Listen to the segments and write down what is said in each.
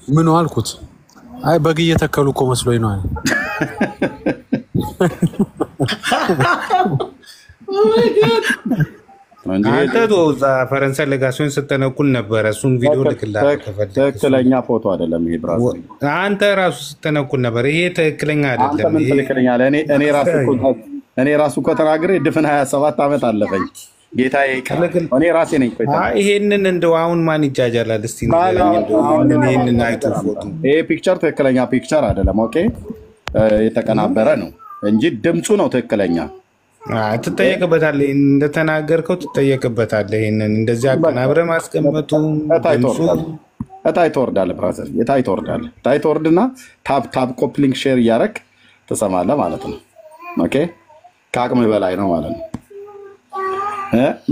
ምን አልኩት? አይ በግ እየተከሉ እኮ መስሎኝ ነው። አንተ ዶዛ ፈረንሳይ ለጋሲዮን ስትነኩል ነበር። እሱን ቪዲዮ ልክልሃል ከፈለክ። ትክክለኛ ፎቶ አይደለም ይሄ ብራዘር። አንተ ራሱ ስትነኩል ነበር። ይሄ ትክክለኛ አይደለም። አንተ ምን ትልክልኛለህ? እኔ ራሱ እኮ ተናግሬ ድፍን 27 ዓመት አለፈኝ። ጌታዬ እኔ ራሴ ነኝ። ይሄንን እንደው አሁን ማን ይጃጃላል? እስቲ ይሄንን አይቶ ፎቶ ይሄ ፒክቸር ትክክለኛ ፒክቸር አይደለም። ኦኬ የተቀናበረ ነው እንጂ ድምፁ ነው ትክክለኛ። ትጠየቅበታለህ፣ እንደተናገርከው ትጠየቅበታለህ። ይሄንን እንደዚህ አቀናብረህ ማስቀመጡ እታይ ትወርዳለህ ብራዘር፣ እታይ ትወርዳለህ። እታይ ትወርድና ታፕ ኮፕሊንግ ሼር እያደረግ ትሰማለህ ማለት ነው። ኦኬ ከአቅምህ በላይ ነው ማለት ነው።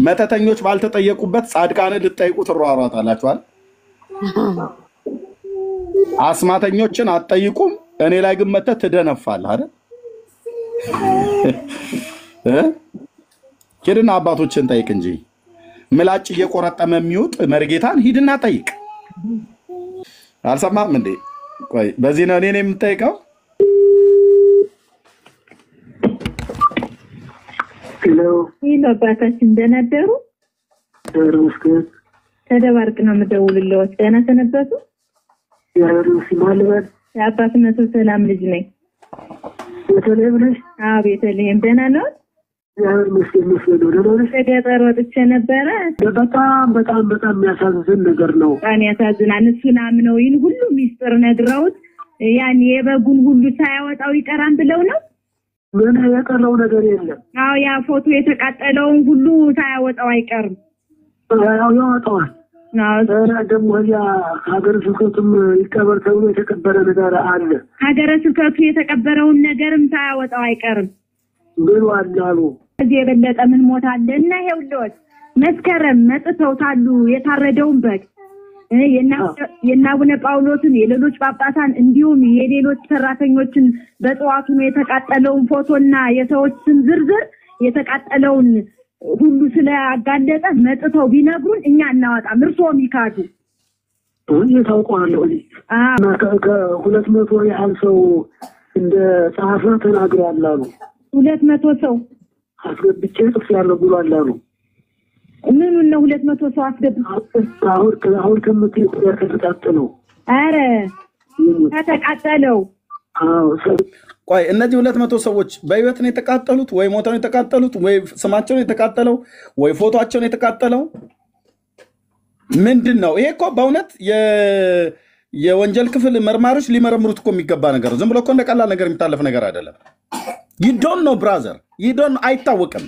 መተተኞች ባልተጠየቁበት ጻድቃንን ልትጠይቁ ትሯሯጣላችኋል። አስማተኞችን አትጠይቁም፣ እኔ ላይ ግን መተህ ትደነፋለህ አይደል? ሂድና አባቶችን ጠይቅ እንጂ ምላጭ እየቆረጠመ የሚውጥ መርጌታን ሂድና ጠይቅ። አልሰማም እንዴ? ቆይ በዚህ ነው እኔ የምጠይቀው? ሄሎ አባታችን ደህና አደሩ? ተደባርቅ ነው የምደውልልዎት። ደህና ሰነበቱ? የአባትነቱ ሰላም ልጅ ነኝ። ቤተልሔም ነሽ? አዎ ቤተልሔም። ደህና ነው? ከገጠር ወጥቼ ነበረ። በጣም የሚያሳዝን ነገር ነው። በጣም ያሳዝናል። እሱን አምነው ይህን ሁሉ ሚስጥር ነግረውት ያን የበጉን ሁሉ ሳያወጣው ይቀራን ብለው ነው። ምን የቀረው ነገር የለም። አዎ ያ ፎቶ የተቃጠለውን ሁሉ ሳያወጣው አይቀርም። ያወጣዋል። ደግሞ ያ ሀገረ ስብከቱም ይቀበር ተብሎ የተቀበረ ነገር አለ። ሀገረ ስብከቱ የተቀበረውን ነገርም ሳያወጣው አይቀርም ብሏል አሉ። እዚህ የበለጠ ምን ሞት አለ? እና ይኸውልዎት መስከረም መጥተውታሉ የታረደውን በግ የናቡነ ጳውሎስን የሌሎች ጳጳሳን እንዲሁም የሌሎች ሰራተኞችን በጠዋቱ ነው የተቃጠለውን ፎቶና የሰዎችን ዝርዝር የተቃጠለውን ሁሉ ስለአጋለጠ መጥተው ቢነግሩን እኛ እናወጣም። እርስዎም ይካዱ። ታውቀዋለሁ። ከ200 ያህል ሰው እንደ ጸሐፈ ተናግሯል አሉ። 200 ሰው አስገብቼ ጽፌያለሁ ብሏል አሉ። ምኑን ነው 200 ሰው አስገብቼ? አሁን ከምትይው ከተቃጠለው። አረ ከተቃጠለው። ቆይ እነዚህ 200 ሰዎች በህይወት ነው የተቃጠሉት ወይ ሞተው ነው የተቃጠሉት ወይ ስማቸው ነው የተቃጠለው ወይ ፎቶአቸው ነው የተቃጠለው? ምንድነው ይሄ? እኮ በእውነት የወንጀል ክፍል መርማሪዎች ሊመረምሩት እኮ የሚገባ ነገር ነው። ዝም ብሎ እኮ እንደ ቀላል ነገር የሚታለፍ ነገር አይደለም። you don't know brother, you don't አይታወቅም።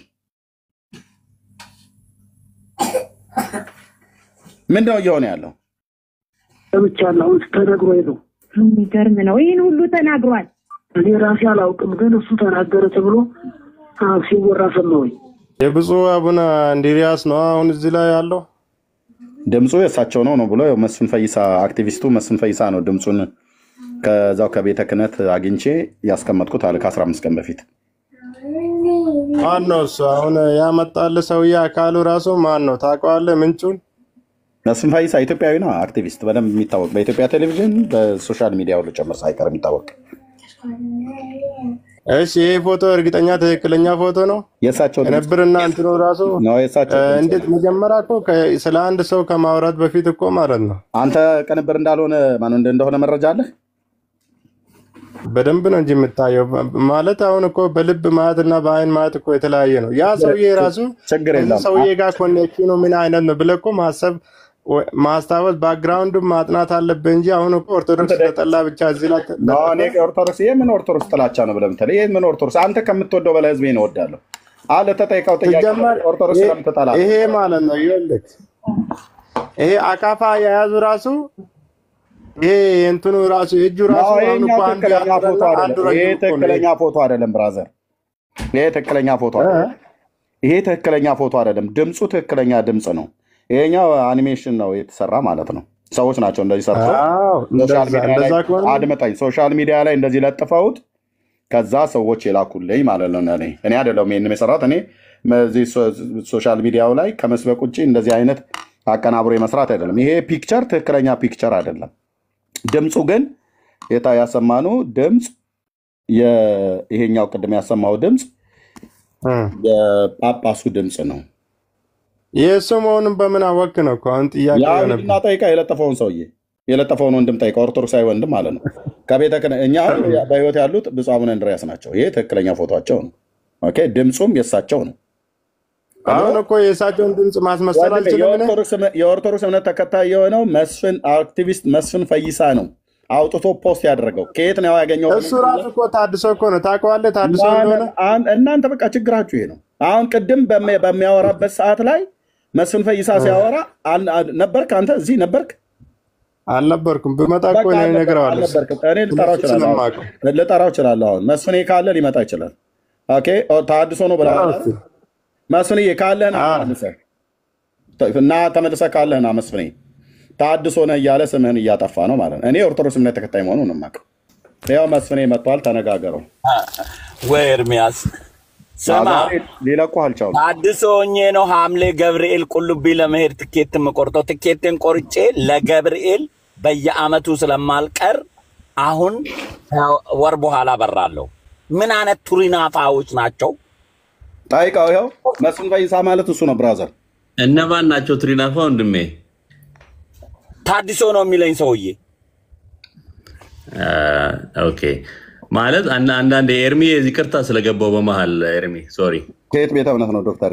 ምንድነው እየሆነ ያለው? ብቻለሁ ተነግሮኝ ነው። የሚገርም ነው። ይሄን ሁሉ ተናግሯል። እኔ ራሴ አላውቅም፣ ግን እሱ ተናገረ ተብሎ ሲወራ ሰማሁኝ። የብፁዕ አቡነ እንድርያስ ነው አሁን እዚህ ላይ ያለው። ድምፁ የእሳቸው ነው ብሎ መስፍን ፈይሳ አክቲቪስቱ መስፍን ፈይሳ ነው ድምፁን ከዛው ከቤተ ክህነት አግኝቼ ያስቀመጥኩት አለ ከ15 ቀን በፊት። ማን ነው እሱ? አሁን ያመጣል ሰውዬ አካሉ ራሱ ማን ነው ታውቀዋለህ? ምንጩን? መስፍን ፈይሳ ኢትዮጵያዊ ነው፣ አክቲቪስት በደንብ የሚታወቅ በኢትዮጵያ ቴሌቪዥን በሶሻል ሚዲያ ሁሉ ጨምሮ ሳይቀር የሚታወቅ። እሺ ይሄ ፎቶ እርግጠኛ ትክክለኛ ፎቶ ነው? የእሳቸው ነብርና እንትኑ ራሱ ነው የእሳቸው። እንዴት መጀመሪያ እኮ ስለ አንድ ሰው ከማውራት በፊት እኮ ማለት ነው። አንተ ቅንብር እንዳልሆነ ማን እንደሆነ መረጃ አለ? በደንብ ነው እንጂ የምታየው ማለት አሁን እኮ በልብ ማየትና በአይን ማየት እኮ የተለያየ ነው። ያ ሰውዬ ራሱ ችግር የለም ሰውዬ ጋር ኮኔክሽኑ ምን አይነት ነው ብለህ እኮ ማሰብ ማስታወስ ባክግራውንዱ ማጥናት አለብህ እንጂ አሁን እኮ ኦርቶዶክስ ተጠላ ብቻ እዚህ ላይ ነው። እኔ ኦርቶዶክስ የምን ኦርቶዶክስ ጥላቻ ነው ብለህ የምትለው? ይሄ ምን ኦርቶዶክስ? አንተ ከምትወደው በላይ ህዝቤን እወዳለሁ አለ። ተጠይቀው ጥያቄ ኦርቶዶክስ ስለምትጠላ ይሄ ማለት ነው። ይኸውልህ ይሄ አካፋ የያዙ ራሱ ይሄ እንትኑ ራሱ እጁ ራሱ አሁን እኮ ይሄ ትክክለኛ ፎቶ አይደለም ብራዘር። ይሄ ትክክለኛ ፎቶ አይደለም። ይሄ ትክክለኛ ፎቶ አይደለም። ድምፁ ትክክለኛ ድምፅ ነው። ይሄኛው አኒሜሽን ነው የተሰራ ማለት ነው። ሰዎች ናቸው እንደዚህ ሰርተው አድመጣኝ ሶሻል ሚዲያ ላይ እንደዚህ ለጥፈውት ከዛ ሰዎች የላኩልኝ ማለት ነው። እኔ አይደለሁም ይሄንን የሰራሁት። እኔ በዚህ ሶሻል ሚዲያው ላይ ከመስበክ ውጭ እንደዚህ አይነት አቀናብሮ የመስራት አይደለም። ይሄ ፒክቸር ትክክለኛ ፒክቸር አይደለም። ድምፁ ግን ያሰማነው ድምፅ ይሄኛው ቅድም ያሰማው ድምፅ የጳጳሱ ድምፅ ነው። የሰሞኑን በምን አወቅ ነው አሁን ጥያቄ ነው። እና ጠይቃ የለጠፈውን ሰውዬ የለጠፈውን ወንድም ጠይቃ ኦርቶዶክሳዊ ወንድም ማለት ነው። ከቤተ እኛ በህይወት ያሉት ብፁዕ አቡነ እንድርያስ ናቸው። ይሄ ትክክለኛ ፎቶአቸው ነው። ኦኬ ድምፁም የሳቸው ነው። አሁን እኮ የሳቸውን ድምፅ ማስመሰል አልችልም። የኦርቶዶክስ እምነት ተከታይ የሆነው መስፍን አክቲቪስት መስፍን ፈይሳ ነው አውጥቶ ፖስት ያደረገው። ከየት ነው ያገኘው? እሱ ራሱ እኮ ታድሶ እኮ ነው። ታውቀዋለህ ታድሶ እንደሆነ። እናንተ በቃ ችግራችሁ ይሄ ነው። አሁን ቅድም በሚያወራበት ሰዓት ላይ መስፍን ፈይሳ ሲያወራ ነበርክ? አንተ እዚህ ነበርክ? አልነበርኩም። ብመጣ እኮ እኔ እነግረዋለሁ። እኔ ልጠራው እችላለሁ። አሁን መስፍኔ ካለ ሊመጣ ይችላል። ኦኬ ታድሶ ነው ብለሃል። መስፍኔ ካለህና እና ተመልሰህ ካለህና መስፍኔ ታድሶ ነህ እያለ ስምህን እያጠፋ ነው ማለት ነው። እኔ ኦርቶዶክስ እምነት ተከታይ መሆኑን ነው የማውቀው። ያው መስፍኔ መጥቷል፣ ተነጋገረው። ወይ ኤርሚያስ ስማ፣ ሊለቁ አልቻሉም። ታድሶ ሆኜ ነው ሐምሌ ገብርኤል ቁልቢ ለመሄድ ትኬት የምቆርጠው። ትኬትን ቆርጬ ለገብርኤል በየአመቱ ስለማልቀር አሁን ወር በኋላ በራለሁ። ምን አይነት ቱሪናፋዎች ናቸው? ጠይቀው። ይኸው መስፍን ፈይሳ ማለት እሱ ነው። ብራዘር እነማን ናቸው ቱሪናፋ? ወንድሜ ታድሶ ነው የሚለኝ ሰውዬ። ኦኬ ማለት አንዳንድ ኤርሚ ይቅርታ ስለገባው በመሃል ኤርሚ ሶሪ። ከየት ቤተ እምነት ነው ዶክተር?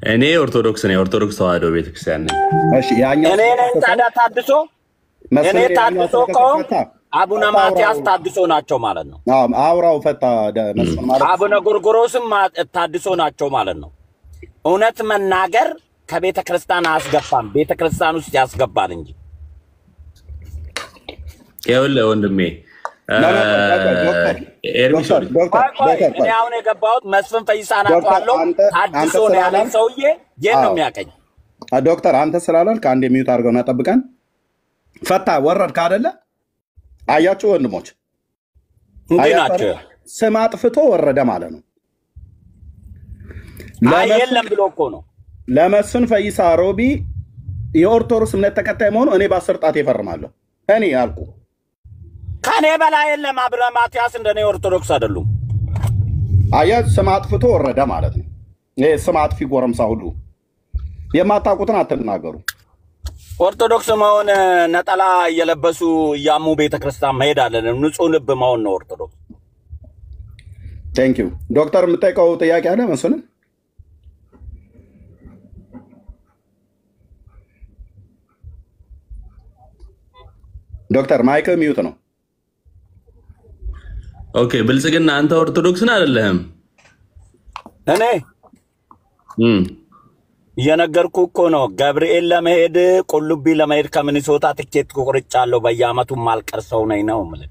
እኔ ኦርቶዶክስ ነኝ። ኦርቶዶክስ ተዋህዶ ቤተክርስቲያን ነኝ። እሺ ያኛው እኔ ነኝ ታዲያ ታድሶ። እኔ ታድሶ ከሆንኩ አቡነ ማትያስ ታድሶ ናቸው ማለት ነው። አውራው ፈታ መስፍን ማለት አቡነ ጎርጎሮስም ታድሶ ናቸው ማለት ነው። እውነት መናገር ከቤተ ክርስቲያን አያስገባም፣ ቤተ ክርስቲያን ውስጥ ያስገባል እንጂ። ይኸውልህ ወንድሜ እኔ አሁን የገባሁት መስፍን ፈይሳ ናቸው ታድሶ ነው ያለኝ ሰውዬ የት ነው የሚያቀኝ? ዶክተር አንተ ስላልክ አንድ የሚዩት አድርገውና ጠብቀን። ፈታ ወረድክ አይደለ? አያችሁ ወንድሞች፣ እንዴ ናቸው? ስም አጥፍቶ ወረደ ማለት ነው። የለም ብሎ እኮ ነው። ለመስፍን ፈይሳ ሮቢ የኦርቶዶክስ እምነት ተከታይ መሆኑ እኔ በ10 ጣት ይፈርማለሁ። እኔ አልኩ ከኔ በላይ የለም። አቡነ ማትያስ እንደኔ ኦርቶዶክስ አይደሉም። አያ ስም አጥፍቶ ወረደ ማለት ነው። ይሄ ስም አጥፊ ጎረምሳ ሁሉ የማታውቁትን አትናገሩ። ኦርቶዶክስ መሆን ነጠላ እየለበሱ እያሙ ቤተክርስቲያን መሄድ አለን። ንጹህ ልብ መሆን ነው ኦርቶዶክስ። ቴንክ ዩ ዶክተር። የምጠይቀው ጥያቄ አለ መስፍን? ዶክተር ማይክ ሚዩት ነው። ኦኬ ብልጽግና አንተ ኦርቶዶክስን አይደለህም? እኔ እየነገርኩ እኮ ነው። ገብርኤል ለመሄድ ቁልቢ ለመሄድ ከሚኒሶታ ትኬት ቆርጫለሁ። በየአመቱ ማልቀር ሰው ነኝ ነው ማለት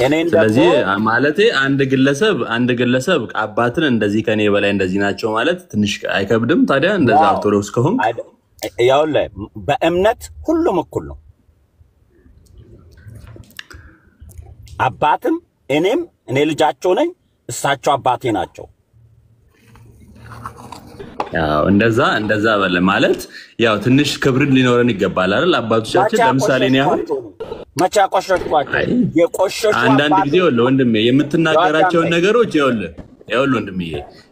እኔ። ስለዚህ ማለቴ አንድ ግለሰብ አባትን እንደዚህ ከኔ በላይ እንደዚህ ናቸው ማለት ትንሽ አይከብድም? ታዲያ እንደዛ ኦርቶዶክስ ከሆንክ ያውልህ በእምነት ሁሉም እኩል ነው። አባትም እኔም እኔ ልጃቸው ነኝ፣ እሳቸው አባቴ ናቸው። ያው እንደዛ በለ ማለት ያው ትንሽ ክብር ሊኖረን ይገባል አይደል? አባቶቻችን ለምሳሌ ነው ያው መቻ ቆሸሽኳቸው የቆሸሹ አንዳንድ ጊዜ ወንድሜ የምትናገራቸው ነገሮች ይኸውልህ ወንድሜ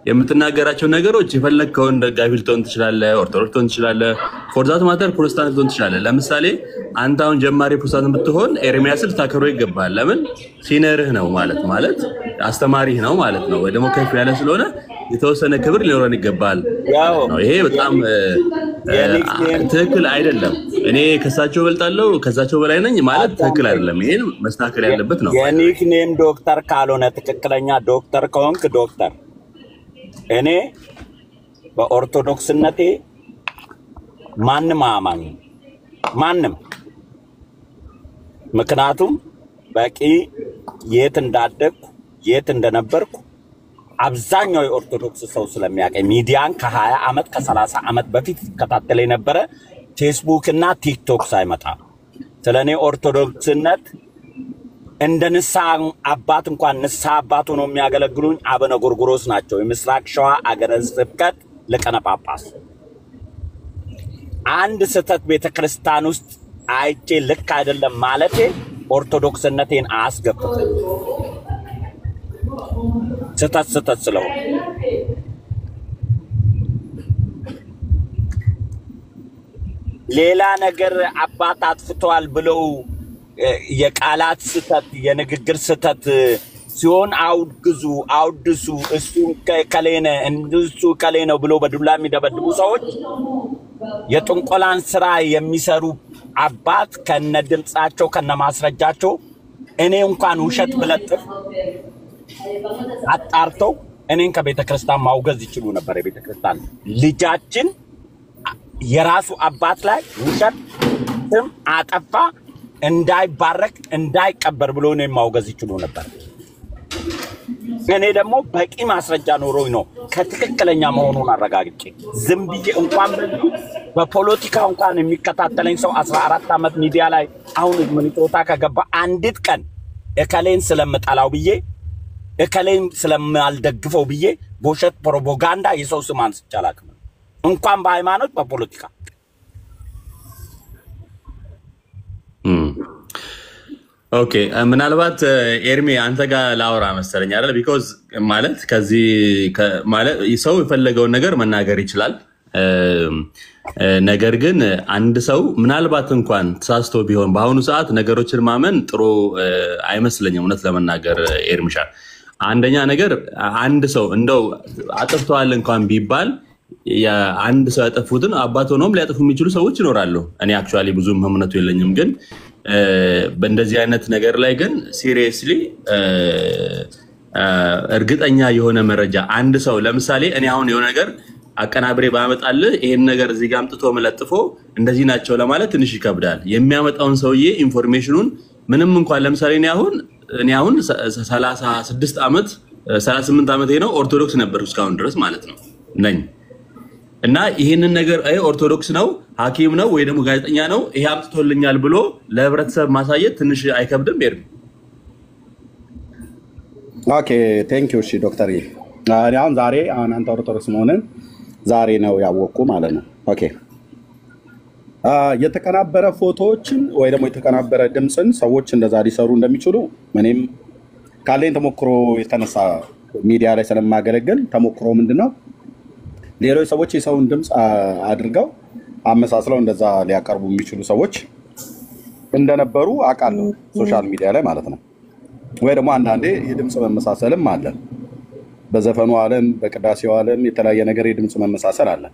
የምትናገራቸው ነገሮች የፈለግከውን ደጋፊ ልትሆን ትችላለህ፣ ኦርቶዶክስ ልትሆን ትችላለህ፣ ፎርዛት ማተር ፕሮቴስታንት ልትሆን ትችላለህ። ለምሳሌ አንተ አሁን ጀማሪ ፕሮቴስታንት ብትሆን ኤርሚያስን ልታከብረው ይገባል። ለምን? ሲነርህ ነው ማለት አስተማሪህ ነው ማለት ነው። ወይ ደግሞ ከፍ ያለ ስለሆነ የተወሰነ ክብር ሊኖረን ይገባል ነው። ይሄ በጣም ትክክል አይደለም። እኔ ከሳቸው እበልጣለሁ ከሳቸው በላይ ነኝ ማለት ትክክል አይደለም። ይሄን መስተካከል ያለበት ነው። የኒክኔም ዶክተር ካልሆነ ትክክለኛ ዶክተር ከሆንክ ዶክተር። እኔ በኦርቶዶክስነቴ ማንም አማኝ ማንም፣ ምክንያቱም በቂ የት እንዳደግኩ የት እንደነበርኩ አብዛኛው የኦርቶዶክስ ሰው ስለሚያቀኝ ሚዲያን ከ20 ዓመት ከ30 ዓመት በፊት ከታተለ የነበረ ፌስቡክ እና ቲክቶክ ሳይመጣ ስለኔ ኦርቶዶክስነት እንደ ንስሐ አባት እንኳን ንስሐ አባት ሆነው የሚያገለግሉኝ አቡነ ጎርጎሮስ ናቸው። የምስራቅ ሸዋ አገረ ስብከት ሊቀነ ጳጳስ። አንድ ስህተት ቤተክርስቲያን ውስጥ አይቼ ልክ አይደለም ማለቴ ኦርቶዶክስነቴን አያስገፍተኝ ስተት ስለሆነ ሌላ ነገር አባት አጥፍቷል ብለው የቃላት ስተት የንግግር ስተት ሲሆን አውድሱ እሱ ከሌነ እንሱ ከሌነ ብሎ በዱላ የሚደበድቡ ሰዎች የጥንቆላን ስራ የሚሰሩ አባት ከነ ድምጻቸው ከነ ማስረጃቸው እኔ እንኳን ውሸት ብለጥፍ አጣርተው እኔን ከቤተክርስቲያን ማውገዝ ይችሉ ነበር። የቤተክርስቲያን ልጃችን የራሱ አባት ላይ ውሸት ስም አጠፋ እንዳይባረክ እንዳይቀበር ብሎ ነው ማውገዝ ይችሉ ነበር። እኔ ደግሞ በቂ ማስረጃ ኖሮኝ ነው ከትክክለኛ መሆኑን አረጋግጬ ዝም ብዬ እንኳን በፖለቲካ እንኳን የሚከታተለኝ ሰው 14 አመት ሚዲያ ላይ አሁን ሚኒሶታ ከገባ አንዲት ቀን እከሌን ስለምጠላው ብዬ እከሌን ስለማልደግፈው ብዬ በውሸት ፕሮፓጋንዳ የሰው ስም አንስቼ አላውቅም። እንኳን በሃይማኖት በፖለቲካ ኦኬ ምናልባት ኤርሚ አንተ ጋር ላውራ መሰለኝ አይደል? ቢኮዝ ማለት ከዚህ ማለት ሰው የፈለገውን ነገር መናገር ይችላል። ነገር ግን አንድ ሰው ምናልባት እንኳን ተሳስቶ ቢሆን በአሁኑ ሰዓት ነገሮችን ማመን ጥሩ አይመስለኝም። እውነት ለመናገር ኤርሚሻ አንደኛ ነገር አንድ ሰው እንደው አጥፍተዋል እንኳን ቢባል አንድ ሰው ያጠፉትን አባት ሆኖም ሊያጠፉ የሚችሉ ሰዎች ይኖራሉ። እኔ አክቹአሊ ብዙም እምነቱ የለኝም፣ ግን በእንደዚህ አይነት ነገር ላይ ግን ሲሪየስሊ እርግጠኛ የሆነ መረጃ አንድ ሰው ለምሳሌ እኔ አሁን የሆነ ነገር አቀናብሬ ባመጣልህ ይሄን ነገር እዚህ ጋር አምጥቶ መለጥፎ እንደዚህ ናቸው ለማለት ትንሽ ይከብዳል። የሚያመጣውን ሰውዬ ኢንፎርሜሽኑን ምንም እንኳን ለምሳሌ እኔ አሁን 36 ዓመት 38 ዓመቴ ነው ኦርቶዶክስ ነበርኩ እስካሁን ድረስ ማለት ነው ነኝ እና ይሄንን ነገር ኦርቶዶክስ ነው ሐኪም ነው ወይ ደግሞ ጋዜጠኛ ነው ይሄ አምጥቶልኛል ብሎ ለህብረተሰብ ማሳየት ትንሽ አይከብድም? ኤርሚ ኦኬ ቴንክ ዩ እሺ ዶክተር አሁን ዛሬ አንተ ኦርቶዶክስ መሆንን ዛሬ ነው ያወቅኩ ማለት ነው። ኦኬ የተቀናበረ ፎቶዎችን ወይ ደግሞ የተቀናበረ ድምፅን ሰዎች እንደዛ ሊሰሩ እንደሚችሉ እኔም ካለኝ ተሞክሮ የተነሳ ሚዲያ ላይ ስለማገለግል ተሞክሮ ምንድነው ሌሎች ሰዎች የሰውን ድምፅ አድርገው አመሳስለው እንደዛ ሊያቀርቡ የሚችሉ ሰዎች እንደነበሩ አውቃለሁ ሶሻል ሚዲያ ላይ ማለት ነው። ወይ ደግሞ አንዳንዴ የድምፅ መመሳሰልም አለ። በዘፈኑ ዓለም በቅዳሴው ዓለም የተለያየ ነገር የድምፅ መመሳሰል አለ።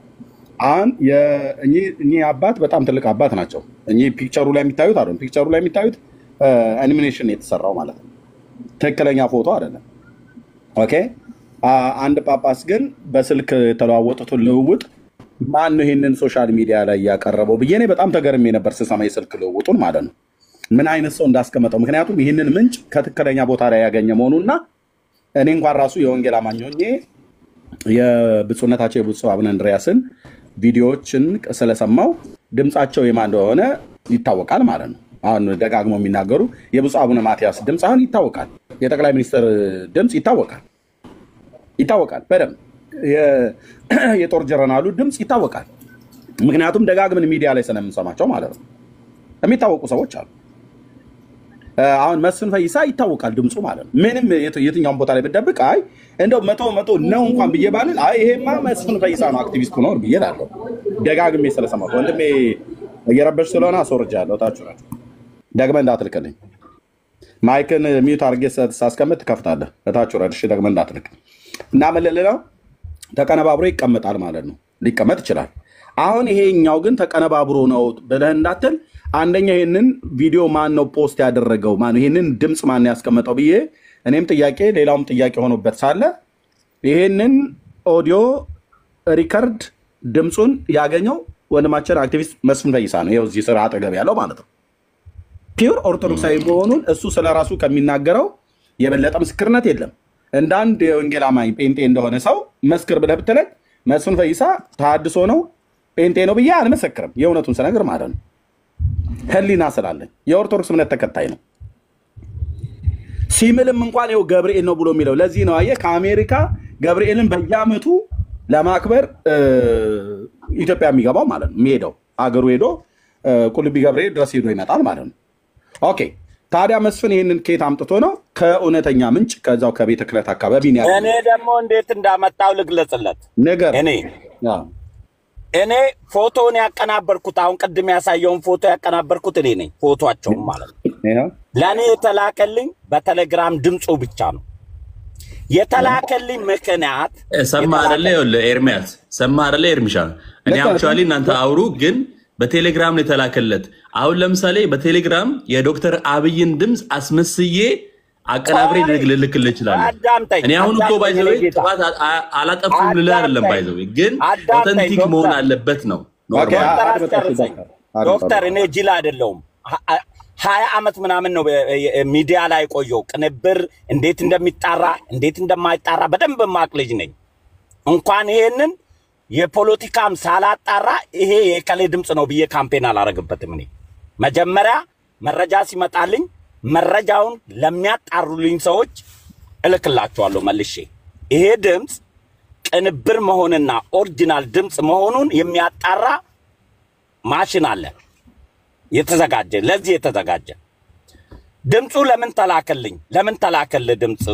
አሁን እኚህ አባት በጣም ትልቅ አባት ናቸው። እኚህ ፒክቸሩ ላይ የሚታዩት አይደለም። ፒክቸሩ ላይ የሚታዩት አኒሜሽን የተሰራው ማለት ነው። ትክክለኛ ፎቶ አይደለም። ኦኬ አንድ ጳጳስ ግን በስልክ የተለዋወጡትን ልውውጥ ማን ነው ይሄንን ሶሻል ሚዲያ ላይ ያቀረበው ብዬ እኔ በጣም ተገርሜ ነበር ስሰማ የስልክ ልውውጡን ማለት ነው። ምን አይነት ሰው እንዳስቀመጠው ምክንያቱም ይህንን ምንጭ ከትክክለኛ ቦታ ላይ ያገኘ መሆኑና እኔ እንኳን ራሱ የወንጌል አማኝ ሆኜ የብፁዕነታቸው የብፁዕ አቡነ እንድርያስን ቪዲዮዎችን ስለሰማው ድምፃቸው የማን እንደሆነ ይታወቃል ማለት ነው። አሁን ደጋግመው የሚናገሩ የብፁዕ አቡነ ማትያስ ድምፅ አሁን ይታወቃል። የጠቅላይ ሚኒስትር ድምፅ ይታወቃል በደምብ የጦር ጀነራሉ ድምፅ ይታወቃል። ምክንያቱም ደጋግመን ሚዲያ ላይ ስለምንሰማቸው ማለት ነው። የሚታወቁ ሰዎች አሉ። አሁን መስፍን ፈይሳ ይታወቃል ድምፁ ማለት ነው። ምንም የትኛውን ቦታ ላይ ብደብቅ አይ እንደው መቶ ነው እንኳን ብዬ ባልን አይ ይሄማ መስፍን ፈይሳ ነው አክቲቪስት ነው ብዬ እላለሁ። ደጋግሜ ስለሰማሁት ወንድሜ እየረበሽ ስለሆነ አስወርጃለሁ። ታችሁ ናችሁ ደግመህ እንዳትልክልኝ። ማይክን ሚዩት አድርጌ ሳስቀምጥ ትከፍታለህ። ታችሁ ረድሽ ደግመህ እንዳትልክ እና መለለለው ተቀነባብሮ ይቀመጣል ማለት ነው። ሊቀመጥ ይችላል። አሁን ይሄኛው ግን ተቀነባብሮ ነው ብለህ እንዳትል አንደኛ ይሄንን ቪዲዮ ማን ነው ፖስት ያደረገው ማን ነው ይሄንን ድምጽ ማን ነው ያስቀመጠው ብዬ እኔም ጥያቄ ሌላውም ጥያቄ ሆኖበት ሳለ ይሄንን ኦዲዮ ሪከርድ ድምጹን ያገኘው ወንድማችን አክቲቪስት መስፍን ፈይሳ ነው። ይኸው እዚህ ስራ አጠገብ ያለው ማለት ነው። ፒውር ኦርቶዶክሳዊ መሆኑን እሱ ስለራሱ ከሚናገረው የበለጠ ምስክርነት የለም። እንዳንድ የወንጌል አማኝ ጴንጤ እንደሆነ ሰው መስክር ብለህ ብትለኝ መስፍን ፈይሳ ተሐድሶ ነው ጴንጤ ነው ብዬ አልመሰክርም። የእውነቱን ስነግር ማለት ነው። ህሊና ስላለኝ የኦርቶዶክስ እምነት ተከታይ ነው። ሲምልም እንኳን ይኸው ገብርኤል ነው ብሎ የሚለው ለዚህ ነው። አየህ ከአሜሪካ ገብርኤልን በየዓመቱ ለማክበር ኢትዮጵያ የሚገባው ማለት ነው። የሚሄደው አገሩ ሄዶ ቁልቢ ገብርኤል ድረስ ሄዶ ይመጣል ማለት ነው። ኦኬ ታዲያ መስፍን ይህንን ከየት አምጥቶ ነው? ከእውነተኛ ምንጭ ከዛው ከቤተ ክህነት አካባቢ ነው። እኔ ደግሞ እንዴት እንዳመጣው ልግለጽለት ነገር እኔ ፎቶውን ያቀናበርኩት አሁን ቅድም ያሳየውን ፎቶ ያቀናበርኩት እኔ ነኝ። ፎቶአቸውን ማለት ነው። ለእኔ የተላከልኝ በቴሌግራም ድምፁ ብቻ ነው የተላከልኝ። ምክንያት ሰማ አይደለ? ይኸውልህ ኤርሚያስ ሰማ አይደለ? ኤርሚሻ እኔ አክቹዋሊ እናንተ አውሩ ግን በቴሌግራም ነው የተላከለት። አሁን ለምሳሌ በቴሌግራም የዶክተር አብይን ድምፅ አስመስዬ አቀናብሬ ልልክልህ እችላለሁ። እኔ አሁን እኮ ባይዘው ጥፋት አላጠፉም ልልህ አይደለም። ባይዘው ግን ኦተንቲክ መሆን አለበት ነው። ዶክተር እኔ ጅል አይደለሁም። 20 ዓመት ምናምን ነው ሚዲያ ላይ ቆየው። ቅንብር እንዴት እንደሚጣራ እንዴት እንደማይጣራ በደንብ ማቅ ልጅ ነኝ። እንኳን ይሄንን የፖለቲካም ሳላጣራ ይሄ የከሌ ድምጽ ነው ብዬ ካምፔን አላረግበትም። እኔ መጀመሪያ መረጃ ሲመጣልኝ መረጃውን ለሚያጣሩልኝ ሰዎች እልክላቸዋለሁ መልሼ። ይሄ ድምጽ ቅንብር መሆንና ኦሪጂናል ድምጽ መሆኑን የሚያጣራ ማሽን አለ የተዘጋጀ። ለዚህ የተዘጋጀ ድምጹ ለምን ተላከልኝ? ለምን ተላከል ድምጹ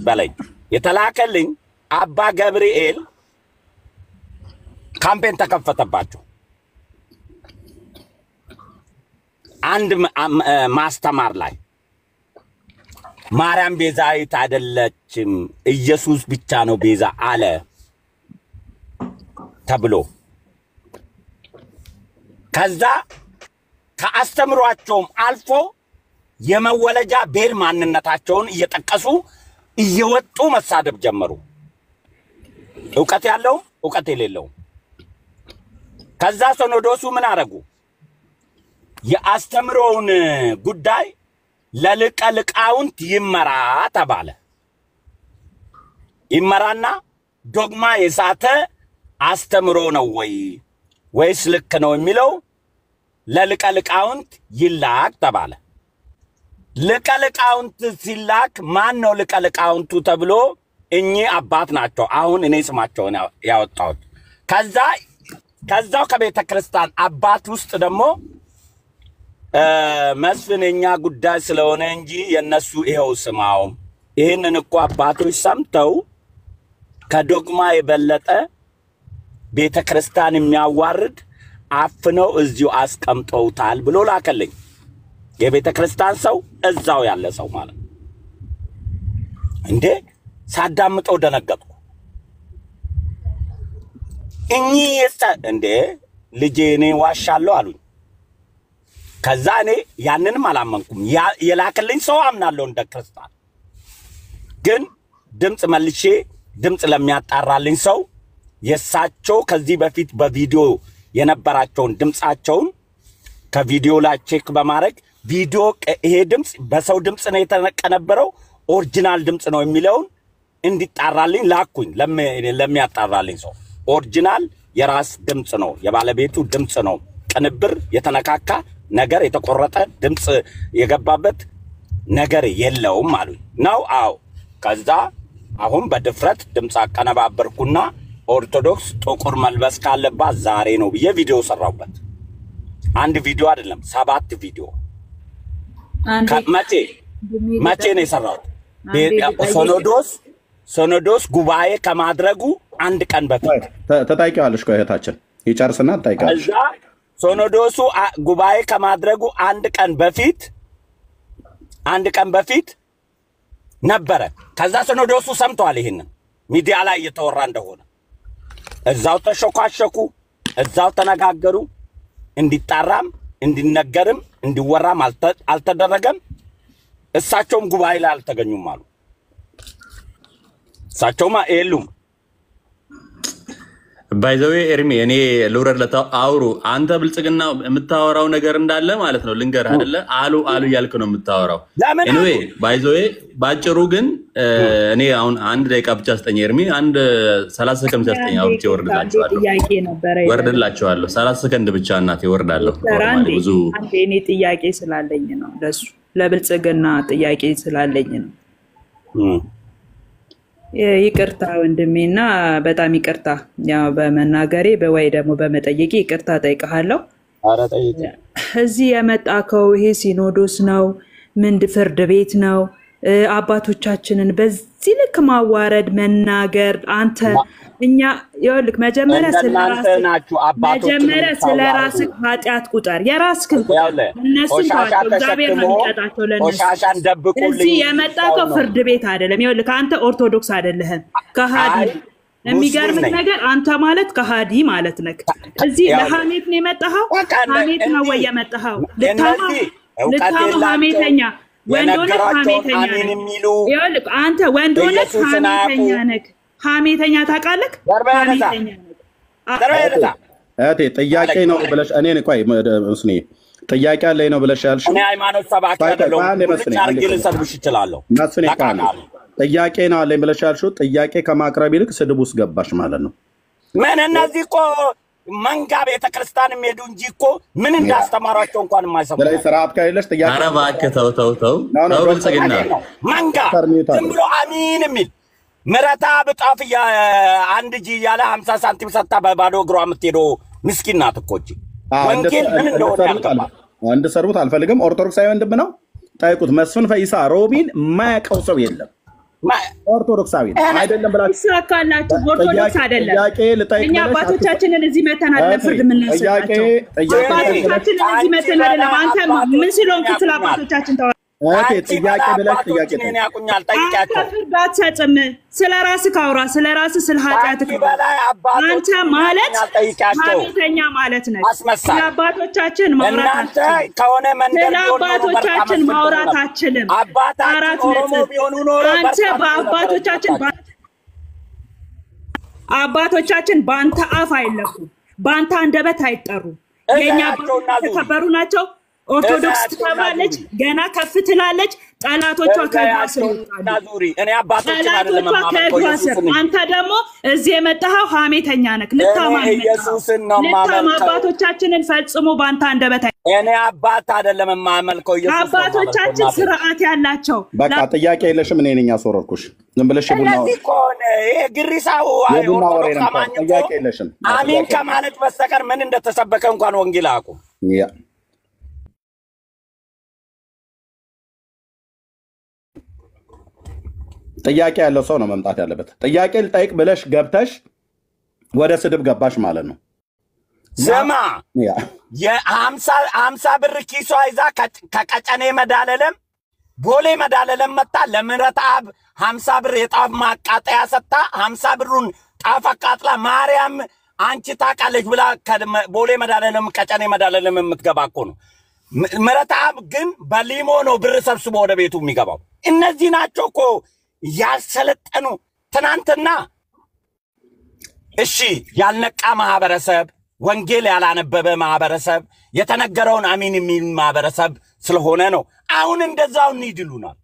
በለኝ። የተላከልኝ አባ ገብርኤል ካምፔን ተከፈተባቸው። አንድ ማስተማር ላይ ማርያም ቤዛዊት አይደለችም ኢየሱስ ብቻ ነው ቤዛ አለ ተብሎ ከዛ ከአስተምሯቸውም አልፎ የመወለጃ ቤር ማንነታቸውን እየጠቀሱ እየወጡ መሳደብ ጀመሩ። ዕውቀት ያለው ዕውቀት የሌለው ከዛ ሲኖዶሱ ምን አረጉ? የአስተምሮውን ጉዳይ ለሊቀ ሊቃውንት ይመራ ተባለ። ይመራና ዶግማ የሳተ አስተምሮ ነው ወይስ ልክ ነው የሚለው ለሊቀ ሊቃውንት ይላክ ተባለ። ሊቀ ሊቃውንት ሲላክ ማን ነው ሊቀ ሊቃውንቱ ተብሎ እኚህ አባት ናቸው። አሁን እኔ ስማቸውን ያወጣሁት ከዛው ከቤተ ክርስቲያን አባት ውስጥ ደግሞ መስፍንኛ ጉዳይ ስለሆነ እንጂ የነሱ ይሄው ስማው ይሄንን እኮ አባቶች ሰምተው ከዶግማ የበለጠ ቤተ ክርስቲያን የሚያዋርድ አፍነው እዚሁ አስቀምጠውታል ብሎ ላከልኝ። የቤተ ክርስቲያን ሰው እዛው ያለ ሰው ማለት እንዴ ሳዳምጠው ደነገጥኩ። እንዴ ልጄ እኔ ዋሻለሁ አሉኝ። ከዛ እኔ ያንንም አላመንኩም። የላከልኝ ሰው አምናለሁ እንደ ክርስቲያን። ግን ድምጽ መልሼ ድምጽ ለሚያጣራልኝ ሰው የሳቸው ከዚህ በፊት በቪዲዮ የነበራቸውን ድምጻቸውን ከቪዲዮ ላይ ቼክ በማድረግ ቪዲዮ ይሄ ድምጽ በሰው ድምጽ ነው የተቀነበረው ኦሪጂናል ድምጽ ነው የሚለውን እንዲጣራልኝ ላኩኝ። ለሚያጣራልኝ ሰው ኦሪጂናል የራስ ድምጽ ነው የባለቤቱ ድምጽ ነው። ቅንብር የተነካካ ነገር የተቆረጠ ድምጽ የገባበት ነገር የለውም አሉኝ ነው። አዎ ከዛ አሁን በድፍረት ድምጽ አቀነባበርኩና ኦርቶዶክስ ጥቁር መልበስ ካለባት ዛሬ ነው ብዬ ቪዲዮ ሰራውበት። አንድ ቪዲዮ አይደለም 7 ቪዲዮ። መቼ ነው የሰራሁት? ሶኖዶስ ጉባኤ ከማድረጉ አንድ ቀን በፊት ተጠይቀዋለሽ። እህታችን ይጨርስና ተጠይቀዋለሽ። እዛ ሶኖዶሱ ጉባኤ ከማድረጉ አንድ ቀን በፊት ነበረ። ከዛ ሶኖዶሱ ሰምቷል ይሄንን ሚዲያ ላይ እየተወራ እንደሆነ እዛው ተሸኳሸኩ፣ እዛው ተነጋገሩ። እንዲጣራም እንዲነገርም እንዲወራም አልተደረገም። እሳቸውም ጉባኤ ላይ አልተገኙም አሉ። እሳቸውማ የሉም። ባይዘዌ ኤርሚ እኔ ልውረድ ለታውሩ አንተ ብልጽግና የምታወራው ነገር እንዳለ ማለት ነው። ልንገር አይደለ አሉ እያልክ ነው የምታወራው። ኤኒዌይ ባይዘዌ ባጭሩ ግን እኔ አሁን አንድ ደቂቃ ብቻ ስጠኝ ኤርሚ። አንድ 30 ሰከንድ ብቻ ስጠኝ። አውጥቼ ወርድላችኋለሁ። 30 ሰከንድ ብቻ እናቴ ወርዳለሁ። ብዙ እኔ ጥያቄ ስላለኝ ነው ለሱ ለብልጽግና ጥያቄ ስላለኝ ነው። ይቅርታ ወንድሜና በጣም ይቅርታ ያው በመናገሬ በወይ ደግሞ በመጠየቄ ይቅርታ ጠይቀሃለሁ። እዚህ የመጣከው ይሄ ሲኖዶስ ነው? ምን ፍርድ ቤት ነው? አባቶቻችንን በዚህ ልክ ማዋረድ መናገር አንተ እኛ ይኸውልህ መጀመሪያ ስለራስህ ኃጢአት ቁጠር የራስህን እነሱን ተዋቸው እግዚአብሔር ነው የሚቀጣቸው ለነሱ እዚህ የመጣከው ፍርድ ቤት አይደለም ይኸውልህ አንተ ኦርቶዶክስ አይደለህም ከሃዲ የሚገርምህ ነገር አንተ ማለት ከሃዲ ማለት ነህ እዚህ ለሐሜት ነው የመጣኸው ሐሜት ነው ወይ የመጣኸው ልታማ ሐሜተኛ ወንዶነ ሐሜተኛ ይኸውልህ አንተ ወንዶነ ሐሜተኛ ነህ ሐሜተኛ ታውቃለህ ሐሜተኛ ነህ እቴ ጥያቄ ነው ብለሽ እኔን ቆይ መስኒ ጥያቄ አለኝ ነው ብለሽ ያልሽ እኔ ሃይማኖት ሰባኪ አይደለሁም ታርጊ ልሰድብሽ እችላለሁ መስኒ ጥያቄ ነው አለኝ ብለሽ ያልሽው ጥያቄ ከማቅረብ ይልቅ ስድብ ውስጥ ገባሽ ማለት ነው ምን እነዚህ እኮ መንጋ ቤተክርስቲያን የሚሄዱ እንጂ እኮ ምን እንዳስተማሯቸው እንኳን የማይሰሙ ስለዚህ ስርዓት ከሌለሽ ጥያቄ ኧረ እባክህ ተው ብልጽግና መንጋ ዝም ብሎ አሚን የሚል ምረታ ብጣፍ አንድ ጂ ያለ 50 ሳንቲም ሰጣ በባዶ እግሯ የምትሄደው ምስኪን ናት እኮ እንጂ ወንጌል ምን እንደሆነ ያልገባ አንድ ሰርቡት አልፈልግም ኦርቶዶክሳዊ ወንድም ነው ጠይቁት መስፍን ፈይሳ ሮቢን የማያውቀው ሰው የለም ኦርቶዶክሳዊ አይደለም ብላችሁ ይሳካላችሁ ኦርቶዶክስ አይደለም እኛ አባቶቻችንን እዚህ መተን አይደለም ፍርድ ምን እናስባቸው አባቶቻችንን እዚህ መተን አይደለም አንተ ምን ስለሆንክ ስለ አባቶቻችን ተው ጥያቄ ብለሽ ጥያቄ እኔ ያቁኛል ጠይቃቸው ፍርድ አትሰጥም ስለራስህ ካውራ ስለራስህ ስለ ኃጢአትህ አንተ ማለት ሐሜተኛ ማለት ነህ ስለ አባቶቻችን ማውራት አትችልም አራት አንተ አባቶቻችን በአንተ አፍ አይለፉም በአንተ አንደበት አይጠሩም የኛ አባቶች ተከበሩ ናቸው ኦርቶዶክስ ትባላለች ገና ከፍ ትላለች ጠላቶቿ ከጋስሩ እኔ አባቶችን አይደለም አንተ ደግሞ እዚህ የመጣኸው ሐሜተኛ ነህ ኢየሱስን ነው አባቶቻችንን ፈጽሞ ባንተ አንደበት እኔ አባት አይደለም የማመልከው ኢየሱስ አባቶቻችን ስርዓት ያላቸው በቃ ጥያቄ የለሽም እኔ ነኝ ያስወረድኩሽ ዝም ብለሽ ይሄ ግሪሳው ጥያቄ የለሽም አሜን ከማለት በስተቀር ምን እንደተሰበከ እንኳን ወንጌል አቁም ጥያቄ ያለው ሰው ነው መምጣት ያለበት ጥያቄ ልጠይቅ ብለሽ ገብተሽ ወደ ስድብ ገባሽ ማለት ነው ዘማ የ50 ብር ኪሷ ይዛ ከቀጨኔ መዳለለም ቦሌ መዳለለም መጣ ለምረታብ 50 ብር የጣፍ ማቃጠያ ሰጣ 50 ብሩን ጣፍ አቃጥላ ማርያም አንቺ ታቃለች ብላ ቦሌ መዳለለም ቀጨኔ መዳለለም የምትገባ እኮ ነው ምረታብ ግን በሊሞ ነው ብር ሰብስቦ ወደ ቤቱ የሚገባው እነዚህ ናቸው እኮ ያሰለጠኑ ትናንትና እሺ ያልነቃ ማህበረሰብ ወንጌል ያላነበበ ማህበረሰብ የተነገረውን አሚን የሚል ማህበረሰብ ስለሆነ ነው አሁን እንደዛው እንይድሉናል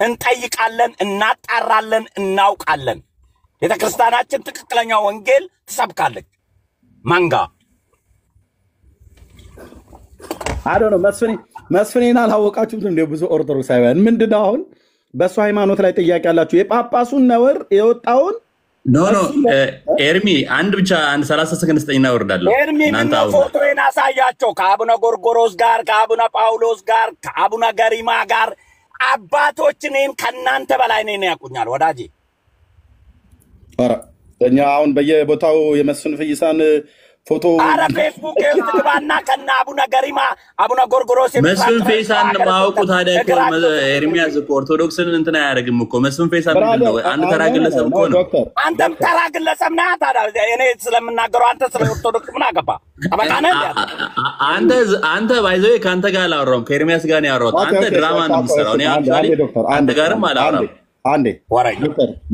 እንጠይቃለን እናጣራለን እናውቃለን ቤተክርስቲያናችን ትክክለኛ ወንጌል ትሰብካለች ማንጋ አዶ ነው መስፍኔና አላወቃችሁም እንደ ብዙ ኦርቶዶክሳውያን ምንድነው አሁን በሱ ሃይማኖት ላይ ጥያቄ ያላችሁ የጳጳሱን ነውር የወጣውን ኖ ኤርሚ አንድ ብቻ አንድ 30 ሰከንድ ስጠኝና ወርዳለሁ እናንተ ፎቶዬን አሳያቸው ከአቡነ ጎርጎሮስ ጋር ከአቡነ ጳውሎስ ጋር ከአቡነ ገሪማ ጋር አባቶች እኔን ከናንተ በላይ ነኝ ያቁኛል ወዳጄ ኧረ እኛ አሁን በየቦታው የመስፍን ፈይሳን ፎቶ አረ ፌስቡክ የትግባና ከና አቡነ ገሪማ አቡነ ጎርጎሮስ መስፍን ፈይሳን ማውቁ ታዲያ ኤርሚያስ እኮ ኦርቶዶክስን እንትና ያደርግም እኮ መስፍን ፈይሳን ምንድነው አንተ ተራ ግለሰብ እኮ ነው አንተም ተራ ግለሰብ ነህ ታዲያ እኔ ስለምናገረው አንተ ስለ ኦርቶዶክስ ምን አገባ አበቃነ አንተ ባይዘው ካንተ ጋር አላወራሁም ከኤርሚያስ ጋር ነው ያወራሁት አንተ ድራማ ነው የምትሰራው እኔ አክቹአሊ አንተ ጋርም አላወራም አንዴ ወራይ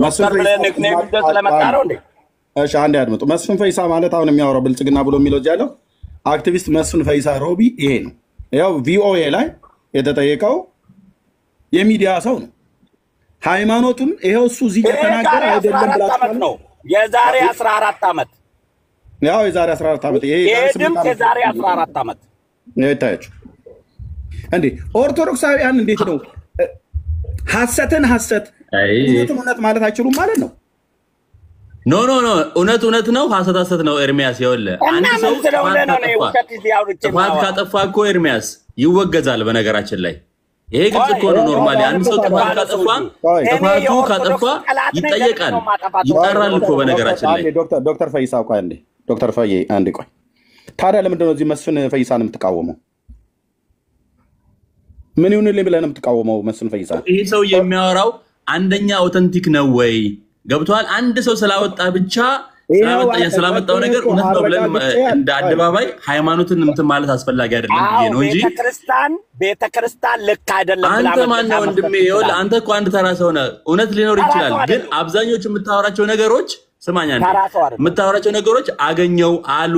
መስፍን ብለህ ነው ስለመጣረው እንዴ እሺ አንዴ አድምጡ መስፍን ፈይሳ ማለት አሁን የሚያወራው ብልጽግና ብሎ የሚለው ያለው አክቲቪስት መስፍን ፈይሳ ሮቢ ይሄ ነው ያው ቪኦኤ ላይ የተጠየቀው የሚዲያ ሰው ነው ሃይማኖቱም ይሄው እሱ እዚህ የተናገረ አይደለም ብላችሁ ነው የዛሬ 14 አመት ያው የዛሬ 14 አመት ይሄ የዛሬ 14 አመት ይታያችሁ እንዴ ኦርቶዶክሳውያን እንዴት ነው ሐሰትን ሐሰት እውነት ማለት አይችሉም ማለት ነው ኖ እውነት ነው ሐሰት ነው ኤርሚያስ ይኸውልህ አንድ ሰው ጥፋት ካጠፋ እኮ ኤርሚያስ ይወገዛል በነገራችን ላይ ይሄ ግልጽ እኮ ነው ኖርማሊ አንድ ሰው ጥፋት ካጠፋ ይጠየቃል ይጣራል እኮ በነገራችን ላይ ዶክተር ፈይሳ ቆይ አንዴ ዶክተር ፈዬ አንዴ ቆይ ታዲያ ለምንድን ነው እዚህ መስፍን ፈይሳን የምትቃወመው ምን ይሁንልኝ ብለህ ነው የምትቃወመው መስፍን ፈይሳ ይሄ ሰው የሚያወራው አንደኛ አውተንቲክ ነው ወይ ገብቷል አንድ ሰው ስላወጣ ብቻ ስላመጣው ነገር እውነት ነው ብለን እንደ አደባባይ ሃይማኖትን እንትን ማለት አስፈላጊ አይደለም ብዬ ነው እንጂ ቤተክርስቲያን ልክ አይደለም ብላ አንተ ማን ነው ወንድሜ ይኸውልህ አንተ እኮ አንድ ተራ ሰው ነህ እውነት ሊኖር ይችላል ግን አብዛኞቹ የምታወራቸው ነገሮች ስማኛ የምታወራቸው ነገሮች አገኘው አሉ